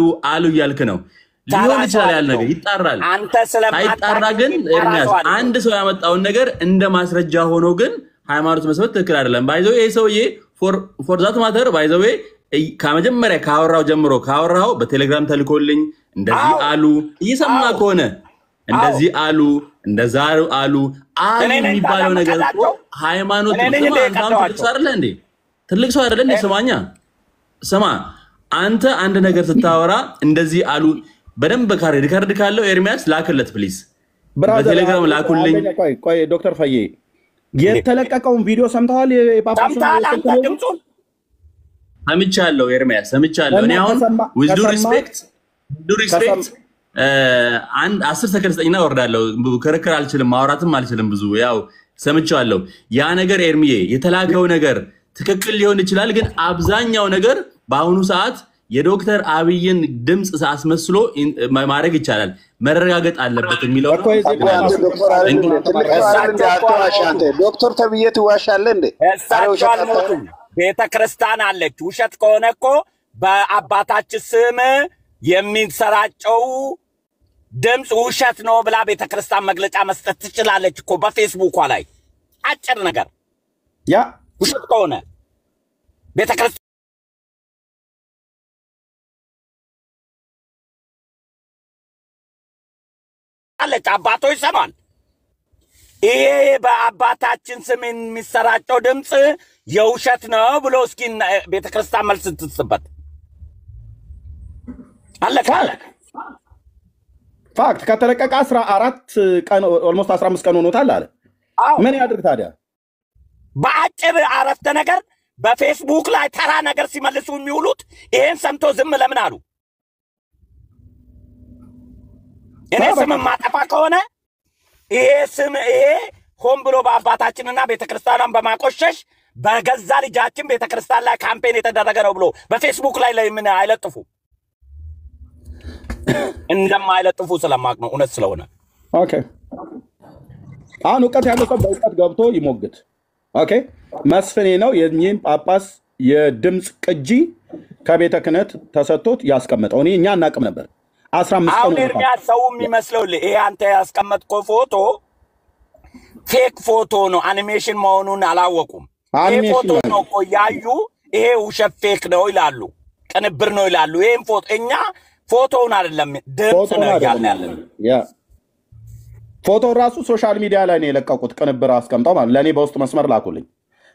እያልክ ነው ሊሆን ይችላል ያለ ነገር ይጣራል አንተ ስለማይጣራ ግን ኤርሚያስ አንድ ሰው ያመጣውን ነገር እንደ ማስረጃ ሆኖ ግን ሃይማኖት መስበት ትክክል አይደለም ባይዘው ይሄ ሰውዬ ፎር ዛት ማተር ባይዘው ከመጀመሪያ ካወራው ጀምሮ ካወራው በቴሌግራም ተልኮልኝ እንደዚህ አሉ እየሰማ ከሆነ እንደዚህ አሉ እንደዛ አሉ የሚባለው ነገር ሃይማኖት ትልቅ ሰው አይደለ እንዴ ስማኛ ስማ አንተ አንድ ነገር ስታወራ እንደዚህ አሉ በደንብ ሪካርድ ካለው ኤርሚያስ ላክለት ፕሊዝ በቴሌግራም ላኩልኝ ቆይ ዶክተር ፈዬ የተለቀቀውን ቪዲዮ ሰምተዋል የፓፓሱ ሰምቻለሁ ኤርሚያስ ሰምቻለሁ እኔ አሁን with due respect አንድ 10 ሰከንድ ስጠኝና ወርዳለሁ ከረከር አልችልም ማውራትም አልችልም ብዙ ያው ሰምቻለሁ ያ ነገር ኤርሚዬ የተላከው ነገር ትክክል ሊሆን ይችላል ግን አብዛኛው ነገር በአሁኑ ሰዓት የዶክተር አብይን ድምጽ አስመስሎ ማድረግ ይቻላል መረጋገጥ አለበት የሚለው ዶክተር ተብዬት ዋሻለ እንዴ ቤተክርስቲያን አለች ውሸት ከሆነ እኮ በአባታችን ስም የሚሰራጨው ድምጽ ውሸት ነው ብላ ቤተክርስቲያን መግለጫ መስጠት ትችላለች እኮ በፌስቡክ ላይ አጭር ነገር ያ ውሸት ከሆነ ቤተክርስቲያን አለች አባቶች ሰማን ይሄ በአባታችን ስም የሚሰራጨው ድምጽ የውሸት ነው ብሎ እስኪ ቤተክርስቲያን መልስ ትስበት አለካ ፋክት ከተለቀቀ 14 ቀን ኦልሞስት 15 ቀን ሆኖታል አለ ምን ያድርግ ታዲያ በአጭር አረፍተ ነገር በፌስቡክ ላይ ተራ ነገር ሲመልሱ የሚውሉት ይሄን ሰምቶ ዝም ለምን አሉ እኔ ስም ማጠፋ ከሆነ ይሄ ስም ይሄ ሆን ብሎ በአባታችንና ቤተክርስቲያንን በማቆሸሽ በገዛ ልጃችን ቤተክርስቲያን ላይ ካምፔን የተደረገ ነው ብሎ በፌስቡክ ላይ ምን አይለጥፉ እንደማይለጥፉ ስለማቅ ነው እውነት ስለሆነ ኦኬ አሁን እውቀት ያለው ሰው በእውቀት ገብቶ ይሞግት ኦኬ መስፍኔ ነው የኚህን ጳጳስ የድምጽ ቅጂ ከቤተ ክህነት ተሰጥቶት ያስቀመጠው እኛ እናቅም ነበር 15 አሁን ኤርሚያስ ሰው የሚመስለው ይሄ አንተ ያስቀመጥከው ፎቶ ፌክ ፎቶ ነው አኒሜሽን መሆኑን አላወቁም ይሄ ፎቶ ነው እኮ ያዩ ይሄ ውሸት ፌክ ነው ይላሉ ቅንብር ነው ይላሉ ይሄን ፎቶ እኛ ፎቶውን አይደለም ድምጽ ነው ያለን ያ ፎቶ ራሱ ሶሻል ሚዲያ ላይ ነው የለቀቁት ቅንብር አስቀምጠው ማለት ለኔ በውስጥ መስመር ላኩልኝ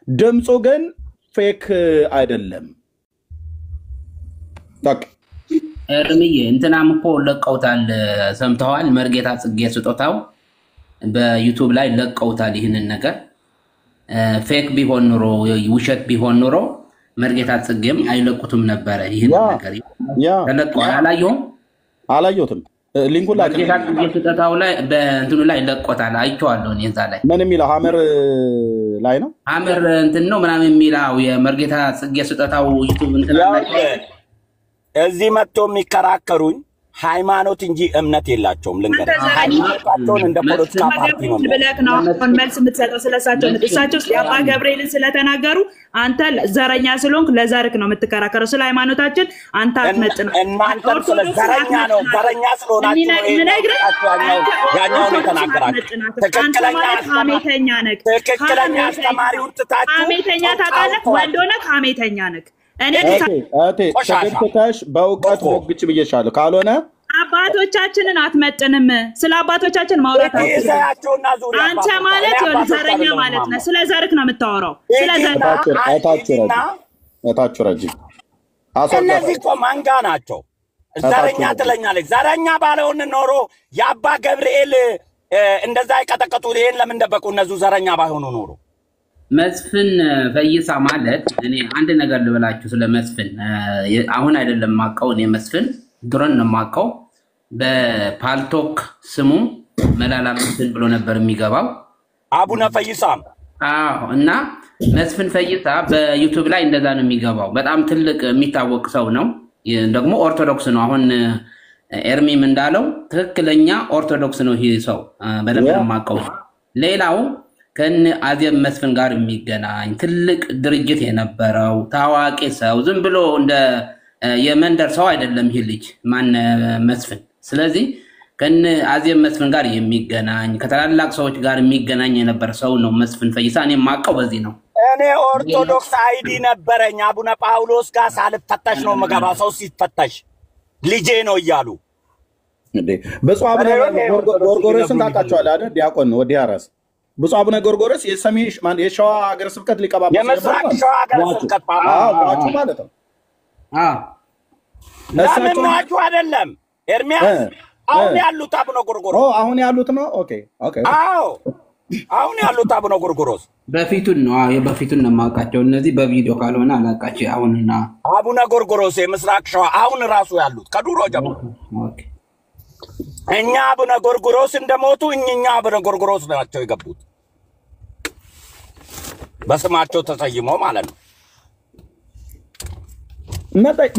ድምጹ ግን ፌክ አይደለም ታክ እርምዬ እንትናም እኮ ለቀውታል ሰምተዋል መርጌታ ጽጌ ስጦታው በዩቲዩብ ላይ ለቀውታል ይሄንን ነገር ፌክ ቢሆን ኑሮ ውሸት ቢሆን ኑሮ መርጌታ ጽጌም አይለቁትም ነበር ይሄንን ነገር ተለቀው አላየሁትም ሊንኩን ላይ መርጌታ ጽጌ ስጦታው ላይ በእንትኑ ላይ ለቆታል አይቼዋለሁ እኔ እዛ ላይ ምን የሚለው ሀመር ላይ ነው ሀመር እንትን ነው ምናምን የሚለው የመርጌታ ጽጌ ስጦታው ዩቲዩብ እንትን ላይ እዚህ መጥቶ የሚከራከሩኝ ሃይማኖት እንጂ እምነት የላቸውም ልንገር ሃይማኖታቸውን እንደ ፖለቲካ ፓርቲ ነው ብለክ ነው መልስ የምትሰጠው ስለሳቸው እሳቸው አባ ገብርኤልን ስለተናገሩ አንተ ዘረኛ ስለሆንክ ለዛርክ ነው የምትከራከረው ስለ ሃይማኖታችን አንተ አትመጥና እናንተ ስለ ዘረኛ ነው ዘረኛ ስለሆናችሁ ያኛው ነው ተናገራችሁ ትክክለኛ ሀሜተኛ ነክ ትክክለኛ አስተማሪውን ትታችሁ ሀሜተኛ ታውቃለህ ወንዶነ ሀሜተኛ ነክ እኔ ተገድተሽ በእውቀት ወግጭ ብዬሻለሁ ካልሆነ አባቶቻችንን አትመጥንም ስለ አባቶቻችን ማውራት አንተ ማለት ዘረኛ ማለት ነው ስለ ዘርክ ነው የምታወራው ስለ ዘርክ እታችሁ ረጅም እነዚህ እኮ መንጋ ናቸው። ዘረኛ ትለኛለች። ዘረኛ ባለውን ኖሮ የአባ ገብርኤል እንደዛ ይቀጠቀጡ ይሄን ለምን ደበቁ? እነዚህ ዘረኛ ባይሆኑ ኖሮ መስፍን ፈይሳ ማለት እኔ አንድ ነገር ልበላችሁ ስለ መስፍን። አሁን አይደለም ማቀው እኔ መስፍን ድሮን ነው ማቀው። በፓልቶክ ስሙ መላላ መስፍን ብሎ ነበር የሚገባው አቡነ ፈይሳ። እና መስፍን ፈይሳ በዩቲዩብ ላይ እንደዛ ነው የሚገባው። በጣም ትልቅ የሚታወቅ ሰው ነው። ደግሞ ኦርቶዶክስ ነው። አሁን ኤርሚም እንዳለው ትክክለኛ ኦርቶዶክስ ነው ይሄ ሰው በደንብ ማቀው። ሌላው ከነ አዜብ መስፍን ጋር የሚገናኝ ትልቅ ድርጅት የነበረው ታዋቂ ሰው ዝም ብሎ እንደ የመንደር ሰው አይደለም ይሄ ልጅ ማን መስፍን። ስለዚህ ከነ አዜብ መስፍን ጋር የሚገናኝ ከታላላቅ ሰዎች ጋር የሚገናኝ የነበረ ሰው ነው መስፍን ፈይሳ። እኔ ማቀው በዚህ ነው። እኔ ኦርቶዶክስ አይዲ ነበረኝ አቡነ ጳውሎስ ጋር ሳልፈተሽ ነው መገባ። ሰው ሲፈተሽ ልጄ ነው እያሉ እንዴ ብፁዕ አቡነ ጎርጎርዮስን ታውቃቸዋለህ አይደል? ዲያቆን ነው ወዲያራስ ብፁዕ አቡነ ጎርጎርዮስ የሸዋ ሀገረ ስብከት ሊቀ ጳጳስ የምስራቅ ሸዋ ሀገረ ስብከት ጳጳስ ማለት ነው። ለምን ሟቹ አይደለም ኤርሚያስ? አሁን ያሉት አቡነ ጎርጎርዮስ አሁን ያሉት ነው። ኦኬ አሁን ያሉት አቡነ ጎርጎርዮስ በፊቱን ነው። በፊቱን ነው የማውቃቸው። እነዚህ በቪዲዮ ካልሆነ አላውቃቸው። አሁንና አቡነ ጎርጎርዮስ የምስራቅ ሸዋ አሁን ራሱ ያሉት ከዱሮ ጀምሮ እኛ አቡነ ጎርጎርዮስ እንደሞቱ እኛ አቡነ ጎርጎርዮስ ናቸው የገቡት በስማቸው ተሰይሞ ማለት ነው።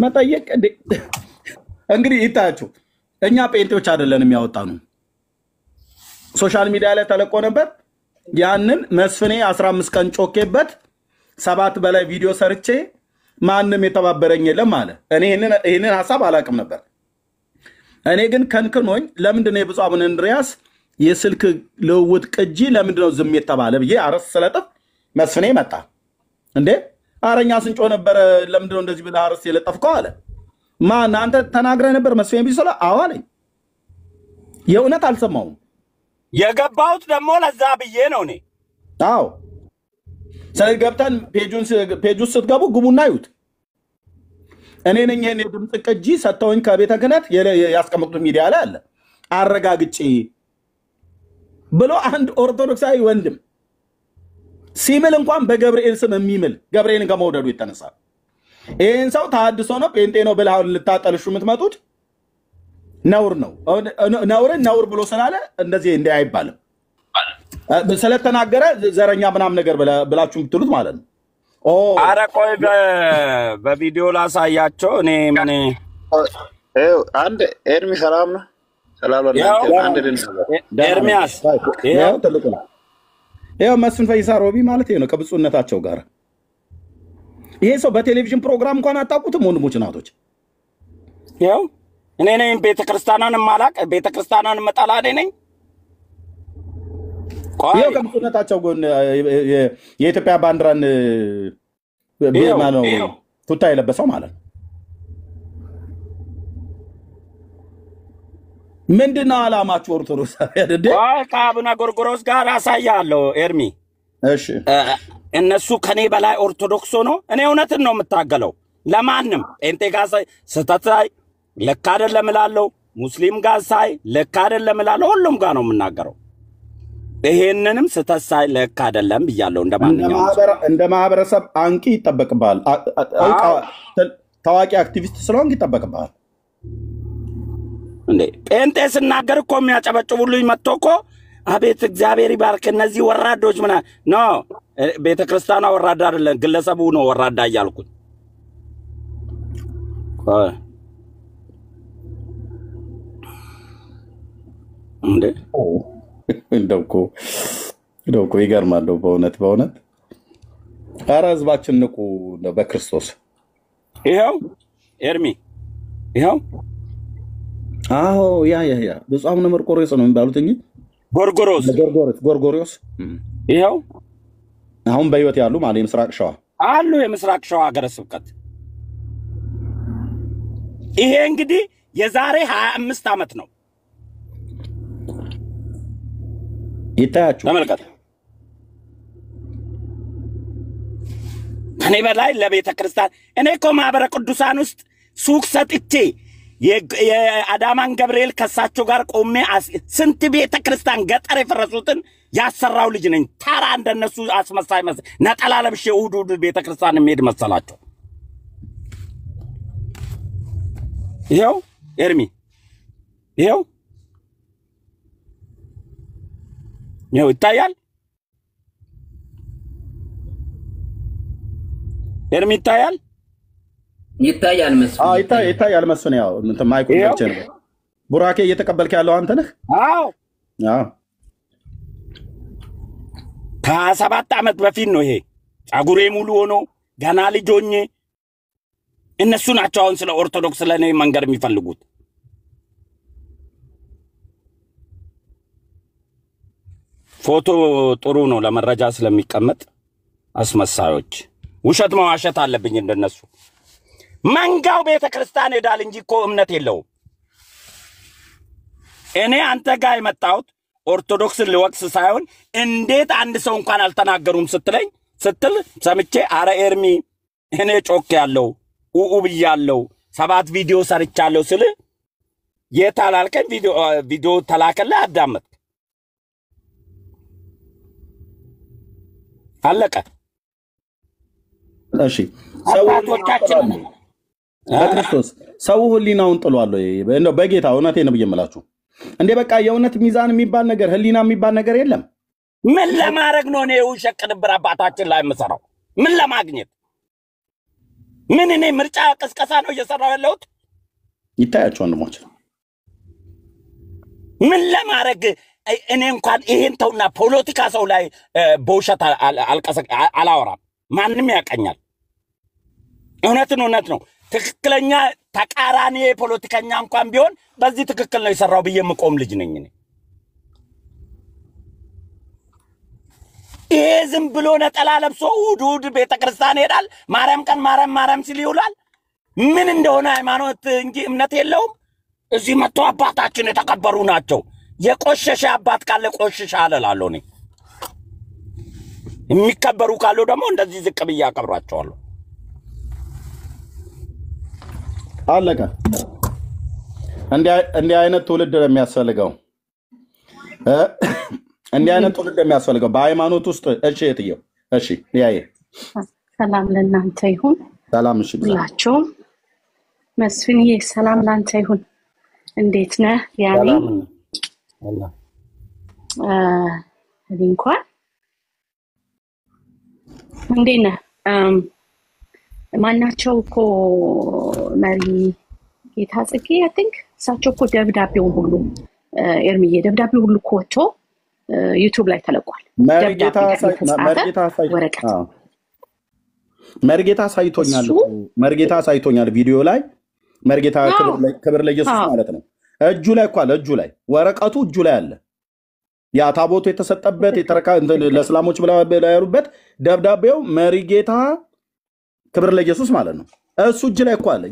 መጠየቅ እንግዲህ ይታያችሁ እኛ ጴንጤዎች አይደለንም ያወጣነው። ሶሻል ሚዲያ ላይ ተለቆ ነበር። ያንን መስፍኔ 15 ቀን ጮኬበት 7 በላይ ቪዲዮ ሰርቼ ማንም የተባበረኝ የለም አለ። እኔ ይሄንን ሐሳብ አላውቅም ነበር። እኔ ግን ከንክኖኝ ለምንድነው የብፁዕ አቡነ እንድርያስ የስልክ ልውውጥ ቅጂ ለምንድነው ዝም የተባለ ብዬ አረስ ስለጥፍ መስፍኔ መጣ። እንዴ አረኛ ስንጮ ነበር ለምንድነው እንደዚህ ብለህ አረስ የለጠፍከው አለ። ማን አንተ ተናግረህ ነበር መስፍኔ ቢሰላ? አዎ አለኝ። የእውነት አልሰማውም። የገባሁት ደግሞ ለዛ ብዬ ነው እኔ። አዎ ስለዚህ ገብተን ፔጁን ስትገቡ ግቡና ይዩት። እኔ ነኝ ይሄን የድምፅ ቅጂ ሰጥተውኝ ከቤተ ክህነት ያስቀመጡት ሚዲያ ላይ አለ አረጋግጬ ብሎ አንድ ኦርቶዶክሳዊ ወንድም ሲምል እንኳን በገብርኤል ስም የሚምል ገብርኤልን ከመውደዱ የተነሳ ይህን ሰው ተሐድሶ ነው ጴንጤ ነው ብለህ ልታጠልሹ የምትመጡት ነውር ነው። ነውርን ነውር ብሎ ስላለ እንደዚህ እንዲህ አይባልም። ስለተናገረ ዘረኛ ምናምን ነገር ብላችሁ የምትሉት ማለት ነው። ኧረ ቆይ በቪዲዮ ላሳያቸው። እኔ ምን አንድ ኤርሚ ሰላም ነው ሰላም አንድ ኤርሚያስ ይኸው መስፍን ፈይሳ ሮቢ ማለት ነው ከብፁዕነታቸው ጋር ይሄ ሰው በቴሌቪዥን ፕሮግራም እንኳን አታውቁትም ወንድሞች እናቶች። ይኸው እኔ ነኝ ቤተክርስቲያናን ማላቅ ቤተክርስቲያናን መጣላ ነኝ። ይኸው ከብፁዕነታቸው ጎን የኢትዮጵያ ባንዲራን ቱታ የለበሰው ማለት ነው። ምንድነው ዓላማችሁ ኦርቶዶክስ አይደል? ከአቡነ ጎርጎርዮስ ጋር አሳያለሁ ኤርሚ። እሺ እነሱ ከኔ በላይ ኦርቶዶክስ ነው። እኔ እውነትን ነው የምታገለው። ለማንም ጴንጤ ጋር ሳይ ስህተት ሳይ ልክ አይደለም እላለሁ። ሙስሊም ጋር ሳይ ልክ አይደለም እላለሁ። ሁሉም ጋር ነው የምናገረው። ይሄንንም ስህተት ሳይ ልክ አይደለም ብያለሁ። እንደ ማህበረሰብ አንቂ ይጠበቅብሃል። ታዋቂ አክቲቪስት ስለሆንክ ይጠበቅብሃል። እንዴ ጴንጤ ስናገር እኮ የሚያጨበጭቡልኝ መጥቶ እኮ አቤት እግዚአብሔር ይባርክ እነዚህ ወራዶች ምና ኖ ቤተክርስቲያኗ ወራዳ አይደለም ግለሰቡ ነው ወራዳ እያልኩት እንዴ እንደው እኮ ይገርማል። በእውነት ኧረ ህዝባችን ንቁ በክርስቶስ። ይኸው ኤርሚ ይኸው አዎ ያ ብፁዕ አቡነ መርቆሬዎስ ነው የሚባሉት እንጂ ጎርጎርዮስ ይኸው አሁን በህይወት ያሉ ማለት የምስራቅ ሸዋ አሉ የምስራቅ ሸዋ ሀገረ ስብከት። ይሄ እንግዲህ የዛሬ 25 ዓመት ነው። ይታያችሁ ተመልከት። ከኔ በላይ ለቤተ ክርስቲያን እኔ እኮ ማህበረ ቅዱሳን ውስጥ ሱቅ ሰጥቼ የአዳማን ገብርኤል ከሳቸው ጋር ቆሜ ስንት ቤተ ክርስቲያን ገጠር የፈረሱትን ያሰራው ልጅ ነኝ። ታራ እንደነሱ አስመሳይ ነጠላ ለብሼ እሑድ ቤተ ክርስቲያን የሚሄድ መሰላቸው? ይኸው ኤርሚ ይኸው ይታያል። ኤርሚ ይታያል። ይታያል መስፍን ይታያል መስፍን ያው እንትን ማይኩ ብቻ ነው። ቡራኬ እየተቀበልክ ያለው አንተ ነህ? አዎ ከ7 ዓመት በፊት ነው ይሄ። ጸጉሬ ሙሉ ሆኖ ገና ልጅ ሆኜ እነሱ ናቸው አሁን ስለ ኦርቶዶክስ ለኔ መንገር የሚፈልጉት። ፎቶ ጥሩ ነው ለመረጃ ስለሚቀመጥ አስመሳዮች ውሸት መዋሸት አለብኝ እንደነሱ። መንጋው ቤተ ክርስቲያን ሄዳል እንጂ እኮ እምነት የለውም። እኔ አንተ ጋር የመጣሁት ኦርቶዶክስን ልወቅስ ሳይሆን እንዴት አንድ ሰው እንኳን አልተናገሩም ስትል ሰምቼ አረ ኤርሚ እኔ ጮክ ያለው ብያለሁ 7 ቪዲዮ ሰርቻለሁ ስል የታላልከን ቪዲዮ ተላከለ አዳመጥ አለቀ። እሺ ሰውቶቻችን በክርስቶስ ሰው ህሊናውን ጥሏል ወይ? በጌታ እውነቴን ነው ብየምላችሁ እንዴ በቃ የእውነት ሚዛን የሚባል ነገር ህሊና የሚባል ነገር የለም። ምን ለማድረግ ነው ነው ሸቅንብር አባታችን ላይ መሰራው? ምን ለማግኘት? ምን እኔ ምርጫ ቀስቀሳ ነው እየሰራው ያለሁት? ይታያችሁ ወንድሞች ምን ለማድረግ እኔ እንኳን ይሄን ተውና ፖለቲካ ሰው ላይ በውሸት አላወራም። ማንም ያቀኛል። እውነት ነው። ትክክለኛ ተቃራኒ ፖለቲከኛ እንኳን ቢሆን በዚህ ትክክል ነው የሰራው ብዬ የምቆም ልጅ ነኝ እኔ። ይሄ ዝም ብሎ ነጠላ ለብሶ እሑድ ቤተ ክርስቲያን ይሄዳል። ማርያም ቀን ማርያም ሲል ይውላል። ምን እንደሆነ ሃይማኖት እንጂ እምነት የለውም። እዚህ መጥቶ አባታችን የተከበሩ ናቸው። የቆሸሸ አባት ካለ ቆሸሻ አለላለሁ እኔ። የሚከበሩ ካሉ ደግሞ እንደዚህ ዝቅ ብዬ አከብራቸዋለሁ። አለቀ። እንዲህ አይነት ትውልድ የሚያስፈልገው በሃይማኖት ውስጥ እሺ የትየው እሺ ያየ ሰላም ለእናንተ ይሁን። ሰላም እሺ ብላችሁ መስፍንዬ ሰላም ላንተ ይሁን። እንዴት ነህ? ያኔ አላህ እንኳን እንዴት ነህ? ማናቸው እኮ መሪ ጌታ ጽጌ አይ ቲንክ እሳቸው እኮ ደብዳቤውን ሁሉ ኤርሚዬ ደብዳቤው ሁሉ እኮ ወጥቶ ዩቲዩብ ላይ ተለቋል። መርጌታ ሳይቶኛል ቪዲዮ ላይ መርጌታ ክብር ለኢየሱስ ማለት ነው። እጁ ላይ እኮ አለ። እጁ ላይ ወረቀቱ እጁ ላይ አለ። ያ ታቦቱ የተሰጠበት ለእስላሞች ብለው ያሉበት ደብዳቤው መርጌታ ክብር ለኢየሱስ ማለት ነው። እሱ እጅ ላይ እኮ አለ።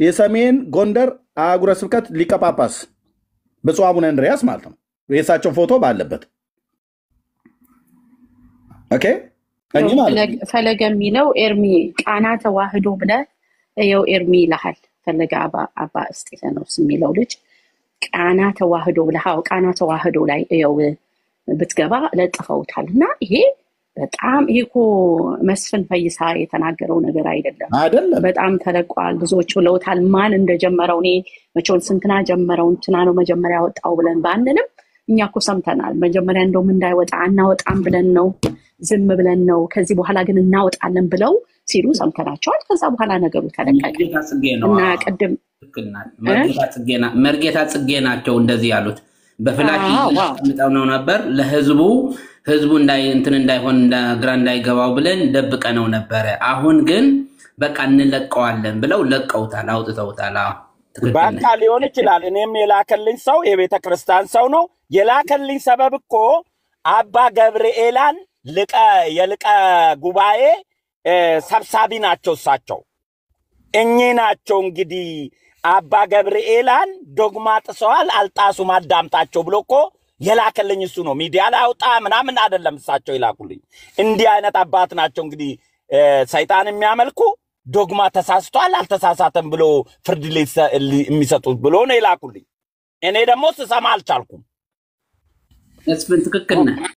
የሰሜን ጎንደር አህጉረ ስብከት ሊቀ ጳጳስ ብፁዕ አቡነ እንድርያስ ማለት ነው። የእሳቸው ፎቶ ባለበት ኦኬ። ፈለገ የሚለው ኤርሚ ቃና ተዋህዶ ብለህ ይኸው ኤርሚ ይልሃል። ፈለገ አባ እስጢፋኖስ የሚለው ልጅ ቃና ተዋህዶ ብለህ ቃና ተዋህዶ ላይ ይኸው ብትገባ ለጥፈውታል። እና ይሄ በጣም ይሄኮ መስፍን ፈይሳ የተናገረው ነገር አይደለም። በጣም ተለቋል። ብዙዎች ብለውታል። ማን እንደጀመረው እኔ መቼውን ስንትና ጀመረው እንትና ነው መጀመሪያ ያወጣው ብለን ባንንም እኛ እኮ ሰምተናል። መጀመሪያ እንደውም እንዳይወጣ አናወጣም ብለን ነው ዝም ብለን ነው። ከዚህ በኋላ ግን እናወጣለን ብለው ሲሉ ሰምተናቸዋል። ከዛ በኋላ ነገሩ ተለቀቀ እና ቀደም መርጌታ ጽጌ ናቸው እንደዚህ ያሉት። በፍላሽ አስቀምጠው ነው ነበር ለህዝቡ እንዳይሆን ግራ እንዳይገባው ብለን ደብቀነው ነበር። አሁን ግን በቃ እንለቀዋለን ብለው ለቀውታል፣ አውጥተውታል። በቃ ሊሆን ይችላል። እኔም የላከልኝ ሰው የቤተ ክርስቲያን ሰው ነው። የላከልኝ ሰበብ እኮ አባ ገብርኤላን የልቀ ጉባኤ ሰብሳቢ ናቸው። እሳቸው እኚህ ናቸው እንግዲህ አባ ገብርኤላን ዶግማ ጥሰዋል አልጣሱም አዳምጣቸው ብሎ እኮ የላከልኝ እሱ ነው። ሚዲያ ላይ አውጣ ምናምን አይደለም እሳቸው ይላኩልኝ። እንዲህ አይነት አባት ናቸው እንግዲህ ሰይጣን የሚያመልኩ ዶግማ ተሳስቷል አልተሳሳተም ብሎ ፍርድ የሚሰጡት ብሎ ነው ይላኩልኝ እኔ ደግሞ ስሰማ አልቻልኩም እስፍን ትክክል ነህ